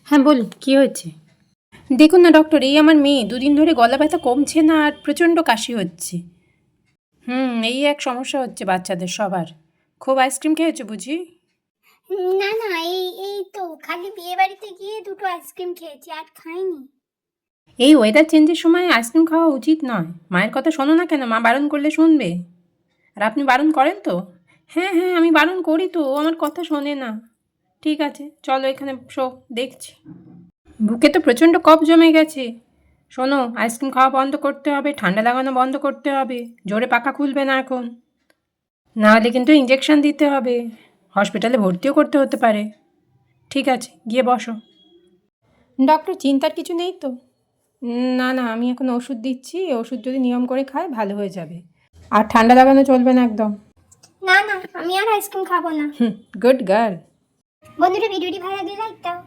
হ্যাঁ বলুন, কী হয়েছে? দেখুন না ডক্টর, এই আমার মেয়ে দুদিন ধরে গলা ব্যথা কমছে না আর প্রচণ্ড কাশি হচ্ছে। এই এক সমস্যা হচ্ছে বাচ্চাদের সবার। খুব আইসক্রিম খেয়েছো বুঝি? না না, এই তো খালি বিয়ে বাড়িতে গিয়ে দুটো আইসক্রিম খেয়েছি, আর খাইনি। এই ওয়েদার চেঞ্জের সময় আইসক্রিম খাওয়া উচিত নয়। মায়ের কথা শোনো না কেন? মা বারণ করলে শুনবে। আর আপনি বারণ করেন তো? হ্যাঁ হ্যাঁ, আমি বারণ করি তো, ও আমার কথা শোনে না। ঠিক আছে, চলো এখানে শো, দেখছি। বুকে তো প্রচণ্ড কফ জমে গেছে। শোনো, আইসক্রিম খাওয়া বন্ধ করতে হবে, ঠান্ডা লাগানো বন্ধ করতে হবে, জোরে পাখা খুলবে না এখন। না হলে কিন্তু ইঞ্জেকশন দিতে হবে, হসপিটালে ভর্তিও করতে হতে পারে। ঠিক আছে, গিয়ে বসো। ডক্টর, চিন্তার কিছু নেই তো? না না, আমি এখন ওষুধ দিচ্ছি, ওষুধ যদি নিয়ম করে খায় ভালো হয়ে যাবে। আর ঠান্ডা লাগানো চলবে না একদম। না না, আমি আর আইসক্রিম খাবো না। Good girl. বন্ধুরা, ভিডিওটি ভালো লাগলে লাইক দাও।